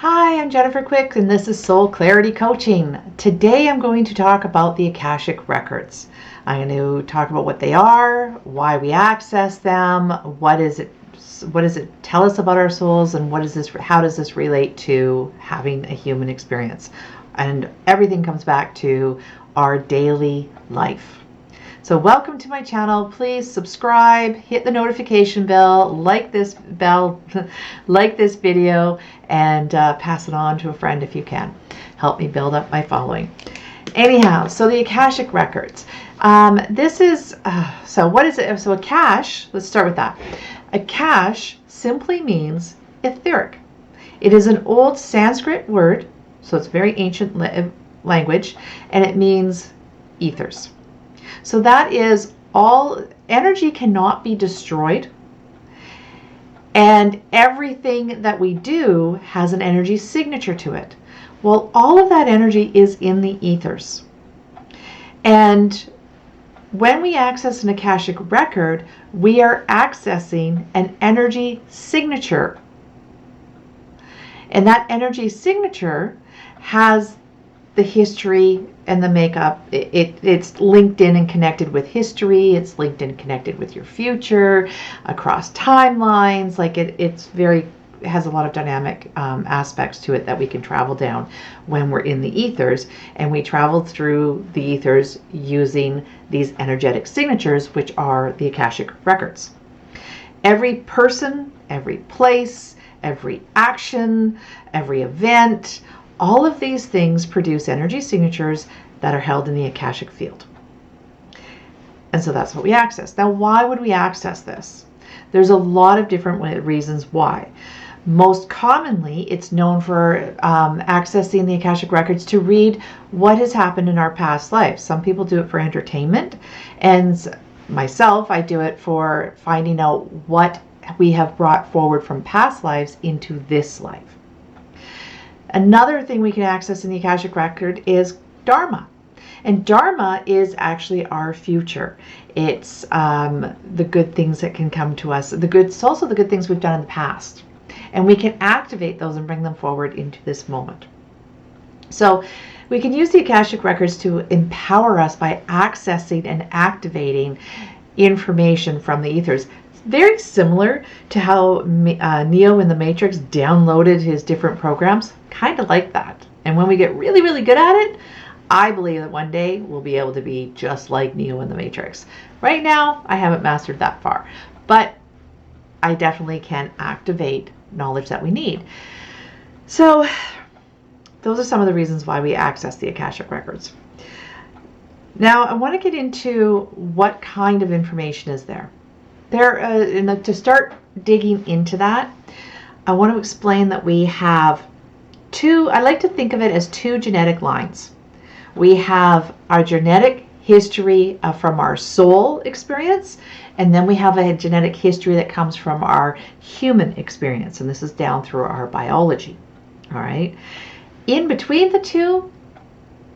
Hi, I'm Jennifer Quick, and this is Soul Clarity Coaching. Today I'm going to talk about the Akashic Records. I'm going to talk about what they are, why we access them, what does it tell us about our souls, and how does this relate to having a human experience? And everything comes back to our daily life. So welcome to my channel. Please subscribe, hit the notification bell, like this video, and pass it on to a friend if you can. Help me build up my following. Anyhow, so the Akashic Records. This is, so what is it? So Akash, let's start with that. Akash simply means etheric. It is an old Sanskrit word, so it's very ancient language, and it means ethers. So that is all. Energy cannot be destroyed, and everything that we do has an energy signature to it. Well, all of that energy is in the ethers. And when we access an Akashic record, we are accessing an energy signature. And that energy signature has the history and the makeup. It's linked in and connected with history. It's linked in and connected with your future, across timelines. Like it has a lot of dynamic aspects to it that we can travel down when we're in the ethers, and we travel through the ethers using these energetic signatures, which are the Akashic records. Every person, every place, every action, every event, all of these things produce energy signatures that are held in the Akashic field. And so that's what we access. Now, why would we access this? There's a lot of different reasons why. Most commonly, it's known for accessing the Akashic records to read what has happened in our past lives. Some people do it for entertainment, and myself, I do it for finding out what we have brought forward from past lives into this life. Another thing we can access in the Akashic record is Dharma. And Dharma is actually our future. It's the good things that can come to us. It's also the good things we've done in the past. And we can activate those and bring them forward into this moment. So we can use the Akashic records to empower us by accessing and activating information from the ethers. Very similar to how Neo in the Matrix downloaded his different programs. Kind of like that. And when we get really, really good at it, I believe that one day we'll be able to be just like Neo in the Matrix. Right now, I haven't mastered that far, but I definitely can activate knowledge that we need. So those are some of the reasons why we access the Akashic records. Now, I want to get into what kind of information is there. To start digging into that, I want to explain that we have I like to think of it as two genetic lines. We have our genetic history from our soul experience, and then we have a genetic history that comes from our human experience, and this is down through our biology. All right. In between the two,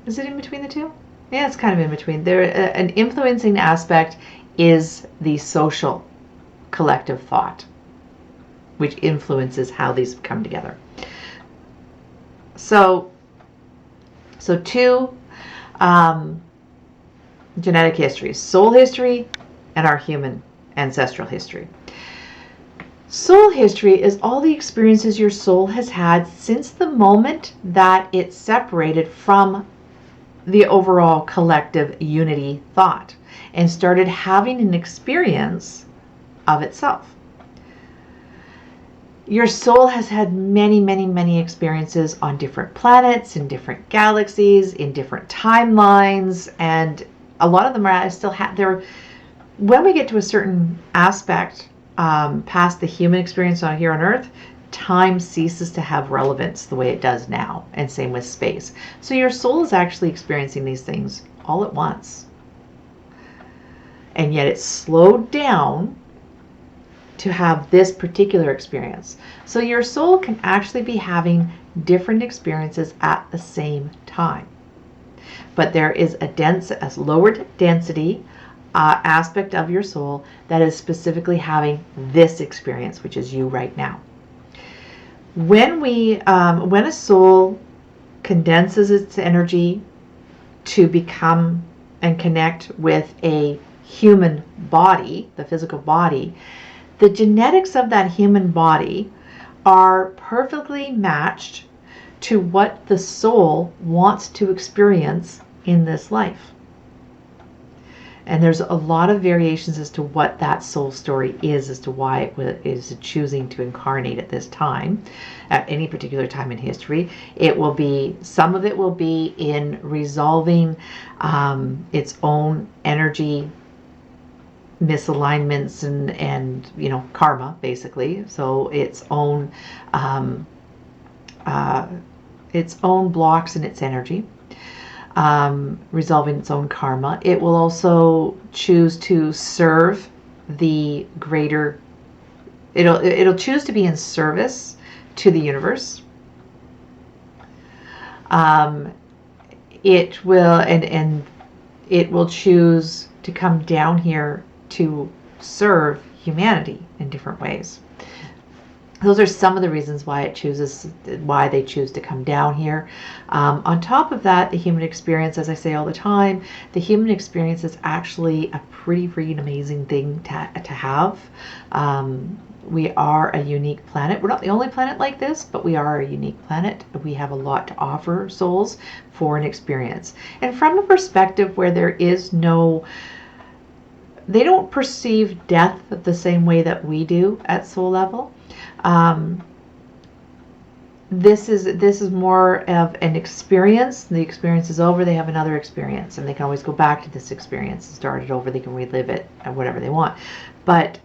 is it in between the two? Yeah, it's kind of in between. An influencing aspect is the social collective thought, which influences how these come together. So two genetic histories: soul history and our human ancestral history. Soul history is all the experiences your soul has had since the moment that it separated from the overall collective unity thought and started having an experience of itself. Your soul has had many, many, many experiences on different planets, in different galaxies, in different timelines, and a lot of them are still there. When we get to a certain aspect past the human experience here on Earth, time ceases to have relevance the way it does now, and same with space. So your soul is actually experiencing these things all at once, and yet it's slowed down to have this particular experience. So your soul can actually be having different experiences at the same time. But there is a lowered density aspect of your soul that is specifically having this experience, which is you right now. When when a soul condenses its energy to become and connect with a human body, the physical body, the genetics of that human body are perfectly matched to what the soul wants to experience in this life. And there's a lot of variations as to what that soul story is, as to why it is choosing to incarnate at this time, at any particular time in history. It will be, some of it will be in resolving its own energy misalignments and you know, karma, basically. So its own blocks in its energy. Resolving its own karma. It will also choose to serve the greater, it'll choose to be in service to the universe. It will, and it will choose to come down here to serve humanity in different ways. Those are some of the reasons why they choose to come down here. On top of that, the human experience, as I say all the time, the human experience is actually a pretty freaking amazing thing to have. We are a unique planet. We're not the only planet like this, but we are a unique planet. We have a lot to offer souls for an experience. And from a perspective where there is no, they don't perceive death the same way that we do at soul level. This is more of an experience. The experience is over, they have another experience, and they can always go back to this experience and start it over. They can relive it and whatever they want, but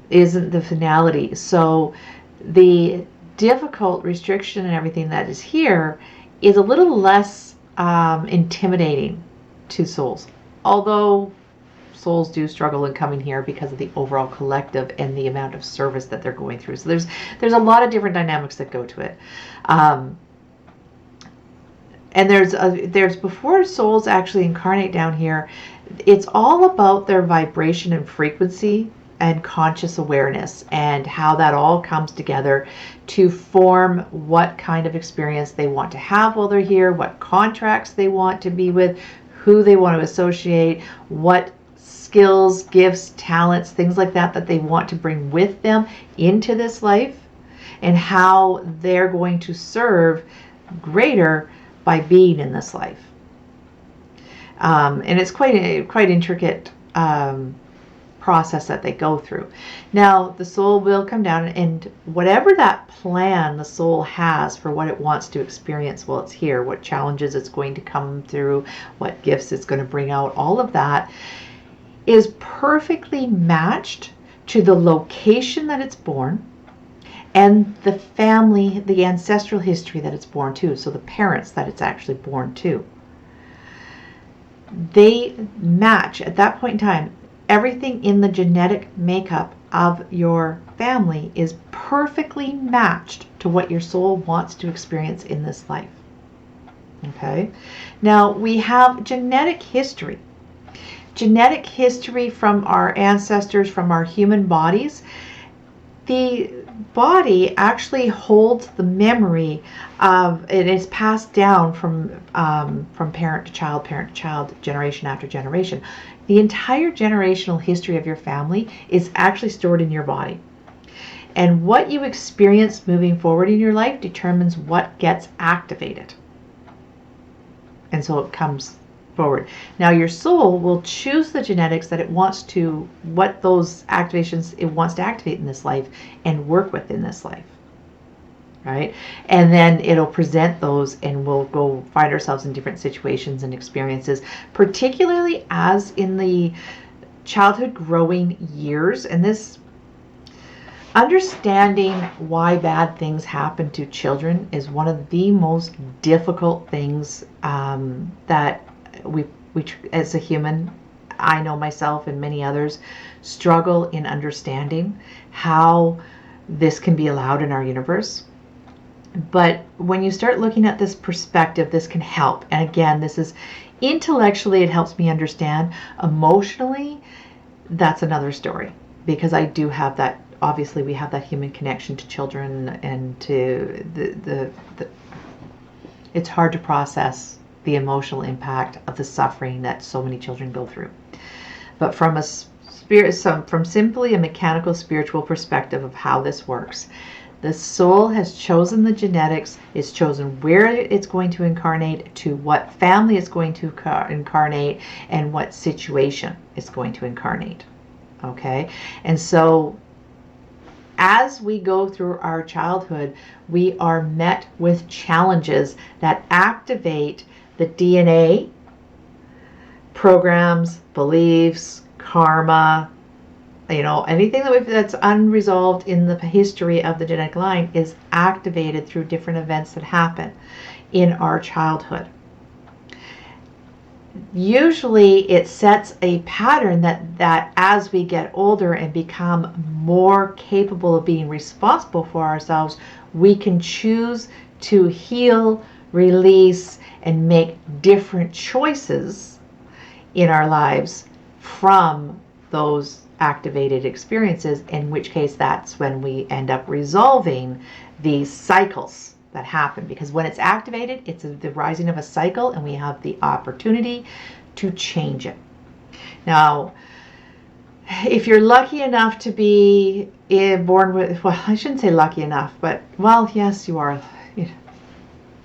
isn't the finality. So the difficult restriction and everything that is here is a little less intimidating to souls, although souls do struggle in coming here because of the overall collective and the amount of service that they're going through. So there's a lot of different dynamics that go to it. And there's before souls actually incarnate down here, it's all about their vibration and frequency and conscious awareness, and how that all comes together to form what kind of experience they want to have while they're here, what contracts they want to be with, who they want to associate, what skills, gifts, talents, things like that they want to bring with them into this life, and how they're going to serve greater by being in this life. And it's quite intricate process that they go through. Now, the soul will come down, and whatever that plan the soul has for what it wants to experience while it's here, what challenges it's going to come through, what gifts it's going to bring out, all of that is perfectly matched to the location that it's born and the family, the ancestral history that it's born to, so the parents that it's actually born to. They match at that point in time. Everything in the genetic makeup of your family is perfectly matched to what your soul wants to experience in this life. Okay? Now, we have genetic history. Genetic history from our ancestors, from our human bodies. The body actually holds the memory of, it is passed down from parent to child, generation after generation. The entire generational history of your family is actually stored in your body. And what you experience moving forward in your life determines what gets activated. And so it comes forward. Now your soul will choose the genetics that it wants to, what those activations it wants to activate in this life and work with in this life. Right? And then it'll present those, and we'll go find ourselves in different situations and experiences, particularly as in the childhood growing years. And this understanding why bad things happen to children is one of the most difficult things that we as a human, I know myself and many others, struggle in understanding how this can be allowed in our universe. But when you start looking at this perspective, this can help. And again, this is intellectually, it helps me understand. Emotionally, that's another story, because I do have that obviously we have that human connection to children, and to the it's hard to process the emotional impact of the suffering that so many children go through. But from a from simply a mechanical spiritual perspective of how this works, the soul has chosen the genetics, it's chosen where it's going to incarnate, to what family it's going to incarnate, and what situation it's going to incarnate. Okay? And so as we go through our childhood, we are met with challenges that activate the DNA, programs, beliefs, karma, anything that's unresolved in the history of the genetic line is activated through different events that happen in our childhood. Usually it sets a pattern that as we get older and become more capable of being responsible for ourselves, we can choose to heal, release, and make different choices in our lives from those activated experiences, in which case that's when we end up resolving these cycles that happen. Because when it's activated, it's the rising of a cycle, and we have the opportunity to change it. Now, if you're lucky enough to be born with, well, I shouldn't say lucky enough, but, well, yes, you are.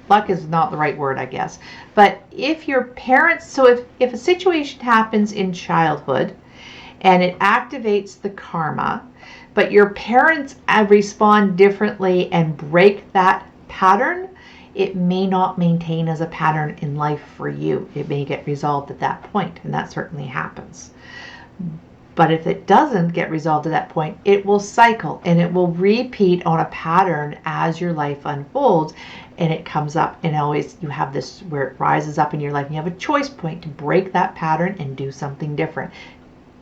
Luck is not the right word, I guess. But if your parents, so if a situation happens in childhood and it activates the karma, but your parents respond differently and break that pattern, it may not maintain as a pattern in life for you. It may get resolved at that point, and that certainly happens. But if it doesn't get resolved at that point, it will cycle, and it will repeat on a pattern as your life unfolds, and it comes up, and always you have this where it rises up in your life, and you have a choice point to break that pattern and do something different,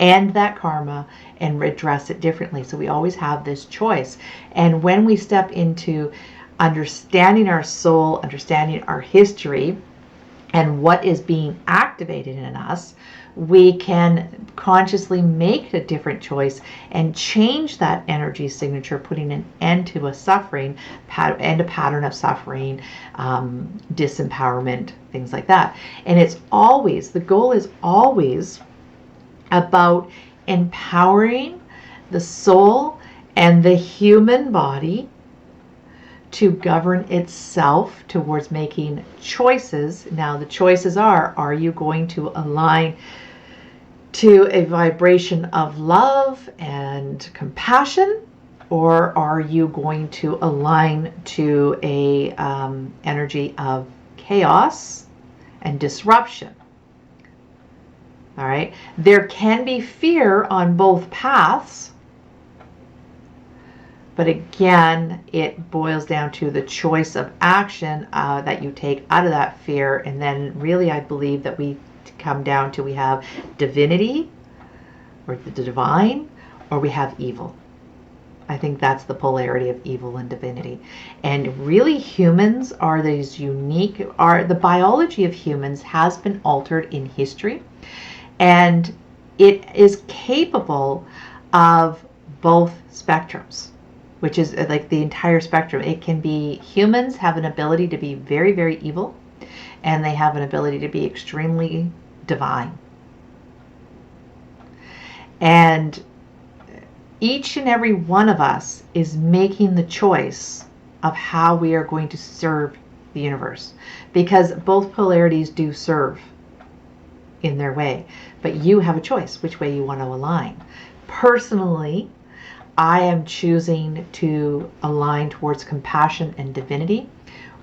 end that karma and address it differently. So we always have this choice. And when we step into understanding our soul, understanding our history, and what is being activated in us, we can consciously make a different choice and change that energy signature, putting an end to a suffering, and a pattern of suffering, disempowerment, things like that. And it's always, the goal is always about empowering the soul and the human body to govern itself towards making choices. Now, the choices are you going to align to a vibration of love and compassion, or are you going to align to a energy of chaos and disruption? All right. There can be fear on both paths, but again, it boils down to the choice of action that you take out of that fear. And then really, I believe that we come down to, we have divinity, or the divine, or we have evil. I think that's the polarity of evil and divinity. And really, humans are these unique, the biology of humans has been altered in history, and it is capable of both spectrums, which is like the entire spectrum. It can be, humans have an ability to be very, very evil, and they have an ability to be extremely divine. And each and every one of us is making the choice of how we are going to serve the universe, because both polarities do serve in their way, but you have a choice which way you want to align. Personally, I am choosing to align towards compassion and divinity.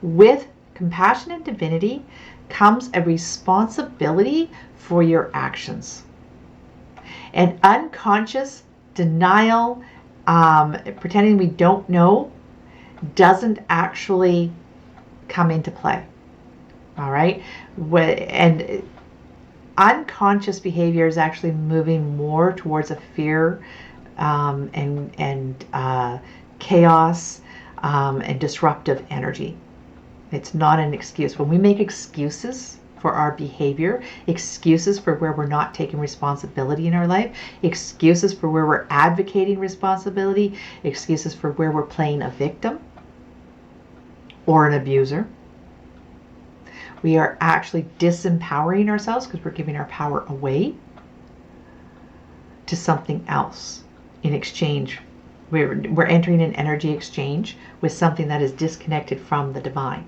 With compassion and divinity comes a responsibility for your actions. And unconscious denial, pretending we don't know, doesn't actually come into play. All right? And unconscious behavior is actually moving more towards a fear and chaos and disruptive energy. It's not an excuse. When we make excuses for our behavior, excuses for where we're not taking responsibility in our life, excuses for where we're advocating responsibility, excuses for where we're playing a victim or an abuser. We are actually disempowering ourselves because we're giving our power away to something else in exchange. We're entering an energy exchange with something that is disconnected from the divine.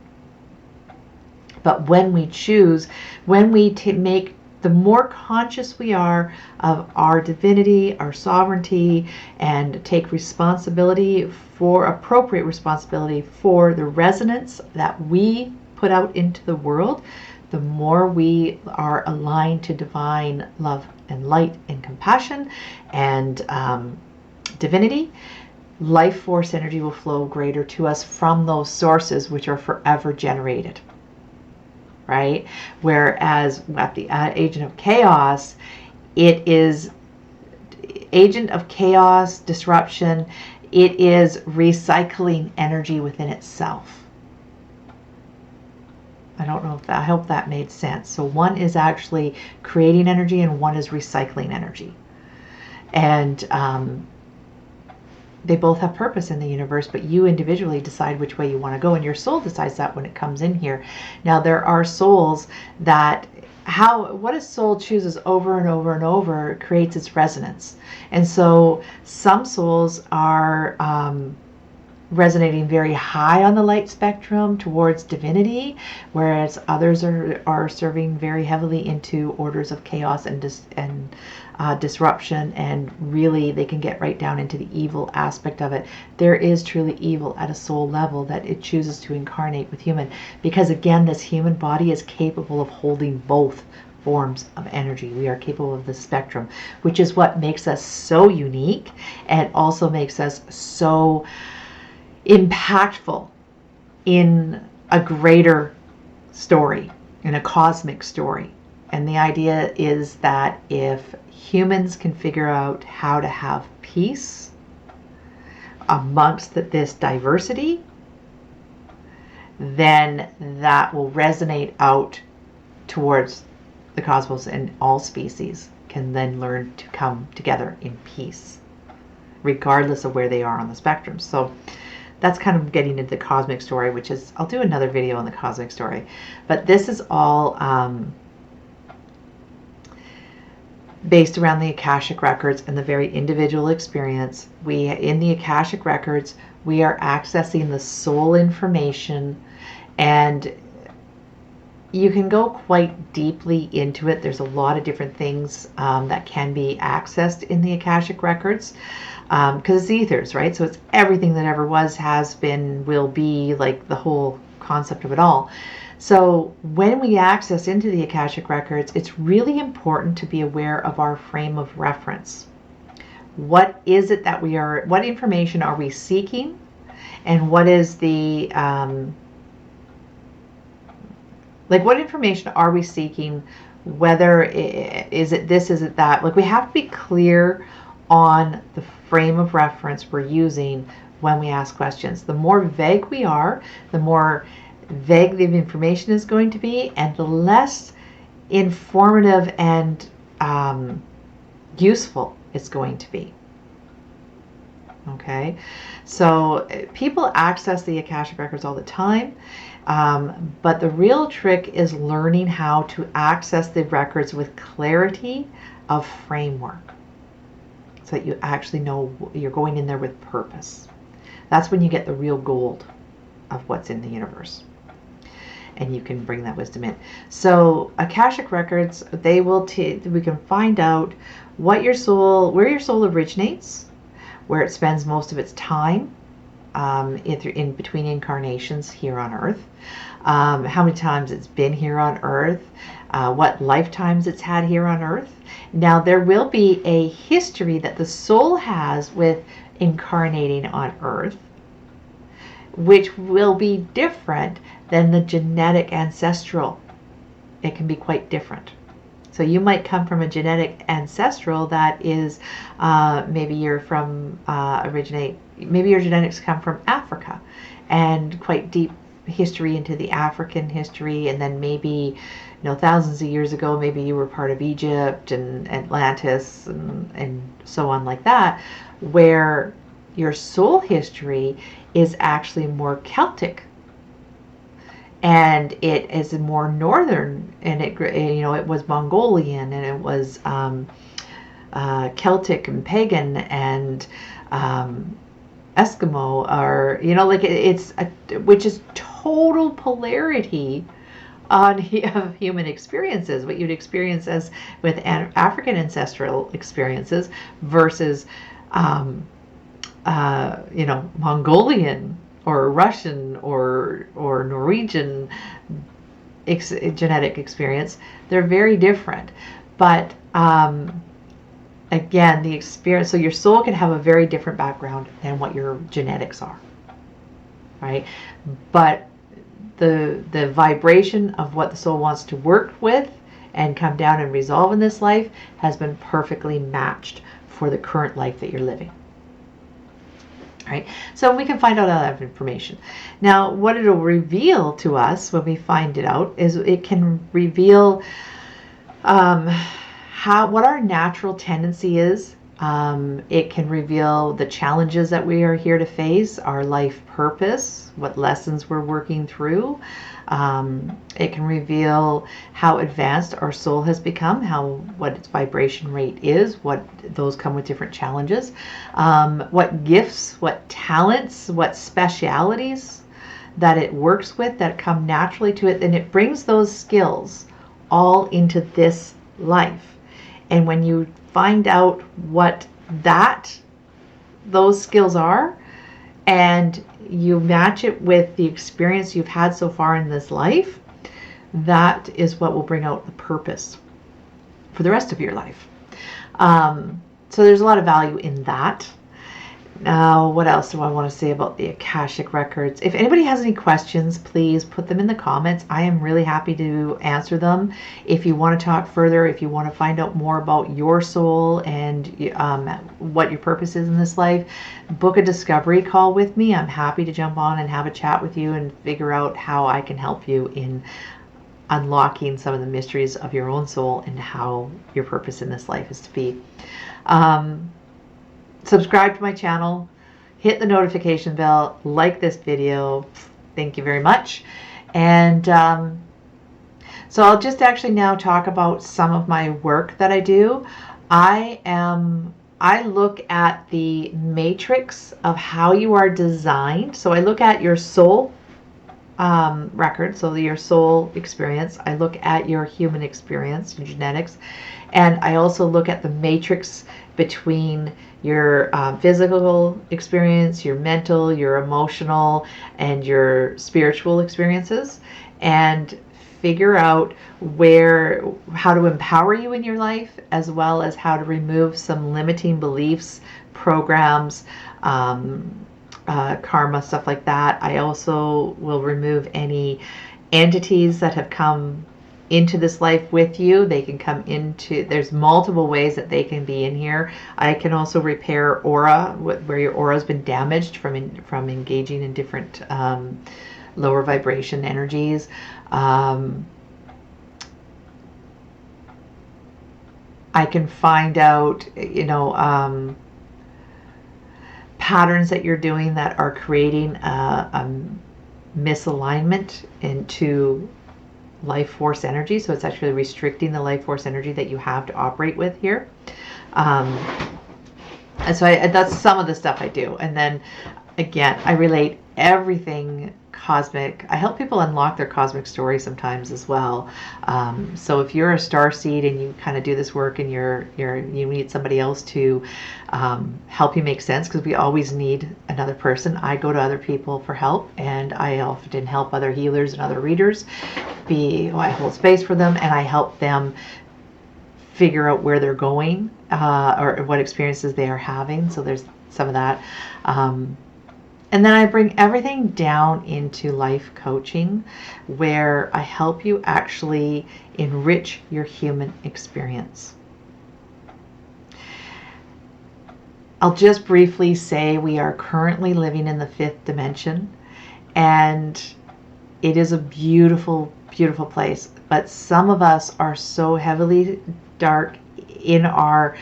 But when we choose, when we make, the more conscious we are of our divinity, our sovereignty, and take responsibility for, appropriate responsibility for the resonance that we put out into the world, the more we are aligned to divine love and light and compassion and divinity, life force energy will flow greater to us from those sources which are forever generated. Right? Whereas at the agent of chaos, it is agent of chaos, disruption, it is recycling energy within itself. I don't know if that, I hope that made sense. So one is actually creating energy and one is recycling energy. And they both have purpose in the universe, but you individually decide which way you want to go, and your soul decides that when it comes in here. Now, there are souls that, what a soul chooses over and over and over creates its resonance. And so some souls are resonating very high on the light spectrum towards divinity, whereas others are serving very heavily into orders of chaos and disruption, and really they can get right down into the evil aspect of it. There is truly evil at a soul level that it chooses to incarnate with human, because again, this human body is capable of holding both forms of energy. We are capable of the spectrum, which is what makes us so unique and also makes us so impactful in a greater story, in a cosmic story. And the idea is that if humans can figure out how to have peace amongst this diversity, then that will resonate out towards the cosmos, and all species can then learn to come together in peace, regardless of where they are on the spectrum. So that's kind of getting into the cosmic story, which is, I'll do another video on the cosmic story. But this is all based around the Akashic Records and the very individual experience. In the Akashic Records, we are accessing the soul information, and you can go quite deeply into it. There's a lot of different things that can be accessed in the Akashic Records, because it's ethers, right? So it's everything that ever was, has been, will be, like the whole concept of it all. So when we access into the Akashic Records, it's really important to be aware of our frame of reference. What is it that what information are we seeking? And what is the, what information are we seeking? Whether is it this, is it that? Like, we have to be clear on the frame of reference we're using when we ask questions. The more vague we are, the more vague the information is going to be, and the less informative and useful it's going to be. Okay, so people access the Akashic Records all the time, but the real trick is learning how to access the records with clarity of framework, so that you actually know you're going in there with purpose. That's when you get the real gold of what's in the universe, and you can bring that wisdom in. So Akashic Records, we can find out where your soul originates, where it spends most of its time in between incarnations here on Earth, how many times it's been here on Earth, what lifetimes it's had here on Earth. Now, there will be a history that the soul has with incarnating on Earth, which will be different than the genetic ancestral. It can be quite different. So you might come from a genetic ancestral that is, maybe you're from, maybe your genetics come from Africa and quite deep history into the African history, and then maybe, thousands of years ago, maybe you were part of Egypt and Atlantis and so on like that, where your soul history is actually more Celtic, and it is more northern, and it was Mongolian, and it was Celtic and pagan and Eskimo, or which is total polarity on of human experiences, what you'd experience as with African ancestral experiences versus Mongolian or Russian or Norwegian genetic experience. They're very different, but again, the experience, so your soul can have a very different background than what your genetics are, right? But the vibration of what the soul wants to work with and come down and resolve in this life has been perfectly matched for the current life that you're living. Right? So we can find out all that information. Now, what it'll reveal to us when we find it out is it can reveal what our natural tendency is. It can reveal the challenges that we are here to face, our life purpose, what lessons we're working through. It can reveal how advanced our soul has become, what its vibration rate is, what those come with different challenges, what gifts, what talents, what specialities that it works with that come naturally to it, and it brings those skills all into this life. And when you find out what those skills are, and you match it with the experience you've had so far in this life, that is what will bring out the purpose for the rest of your life. So there's a lot of value in that. Now, what else do I want to say about the Akashic Records? If anybody has any questions, please put them in the comments. I am really happy to answer them. If you want to talk further, if you want to find out more about your soul and what your purpose is in this life, book a discovery call with me. I'm happy to jump on and have a chat with you and figure out how I can help you in unlocking some of the mysteries of your own soul and how your purpose in this life is to be. Subscribe to my channel, hit the notification bell, like this video. Thank you very much. And so I'll just actually now talk about some of my work that I do. I look at the matrix of how you are designed. So I look at your soul record, so your soul experience. I look at your human experience, your genetics, and I also look at the matrix between your physical experience, your mental, your emotional, and your spiritual experiences, and figure out how to empower you in your life, as well as how to remove some limiting beliefs, programs, karma, stuff like that. I also will remove any entities that have come into this life with you. They can come into, there's multiple ways that they can be in here. I can also repair aura, where your aura has been damaged from engaging in different lower vibration energies. I can find out, patterns that you're doing that are creating a misalignment into life force energy. So it's actually restricting the life force energy that you have to operate with here. And so that's some of the stuff I do. And then again, I relate everything cosmic. I help people unlock their cosmic story sometimes as well. So if you're a starseed and you kind of do this work and you need somebody else to help you make sense, because we always need another person. I go to other people for help, and I often help other healers and other readers. I hold space for them, and I help them figure out where they're going or what experiences they are having. So there's some of that. And then I bring everything down into life coaching, where I help you actually enrich your human experience. I'll just briefly say we are currently living in the 5th dimension, and It is a beautiful, beautiful place. But some of us are so heavily dark in our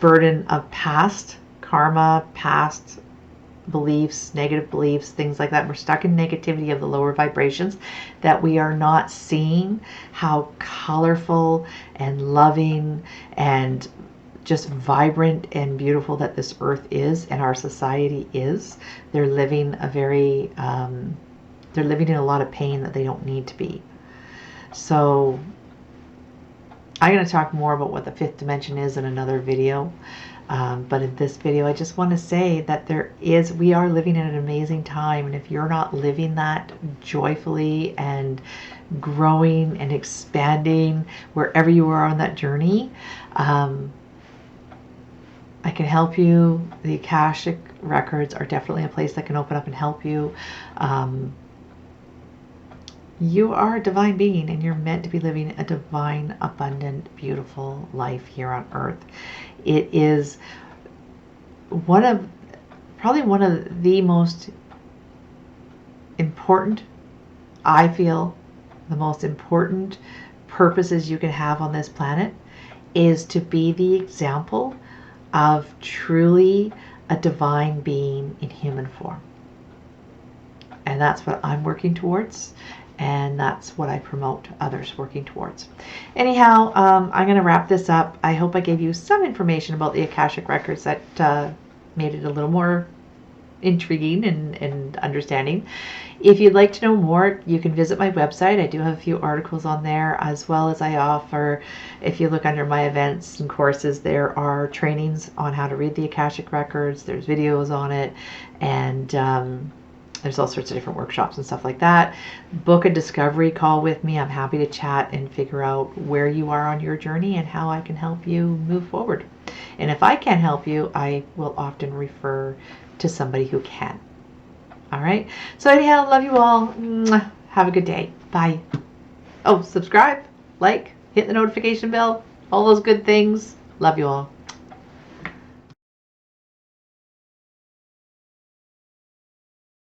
burden of past karma, past beliefs, negative beliefs, things like that. We're stuck in negativity of the lower vibrations that we are not seeing how colorful and loving and just vibrant and beautiful that this earth is and our society is. They're living a very, they're living in a lot of pain that they don't need to be. So I'm going to talk more about what the fifth dimension is in another video. But in this video, I just want to say that we are living in an amazing time. And if you're not living that joyfully and growing and expanding wherever you are on that journey, I can help you. The Akashic Records are definitely a place that can open up and help you. You are a divine being and you're meant to be living a divine, abundant, beautiful life here on earth. It is probably one of the most important, I feel, the most important purposes you can have on this planet is to be the example of truly a divine being in human form. And that's what I'm working towards. And that's what I promote others working towards. Anyhow, I'm going to wrap this up. I hope I gave you some information about the Akashic Records that made it a little more intriguing and understanding. If you'd like to know more, you can visit my website. I do have a few articles on there, as well as I offer, if you look under my events and courses, there are trainings on how to read the Akashic Records. There's videos on it, and there's all sorts of different workshops and stuff like that. Book a discovery call with me. I'm happy to chat and figure out where you are on your journey and how I can help you move forward. And if I can't help you, I will often refer to somebody who can. All right. So anyhow, love you all. Mwah. Have a good day. Bye. Oh, subscribe, like, hit the notification bell, all those good things. Love you all.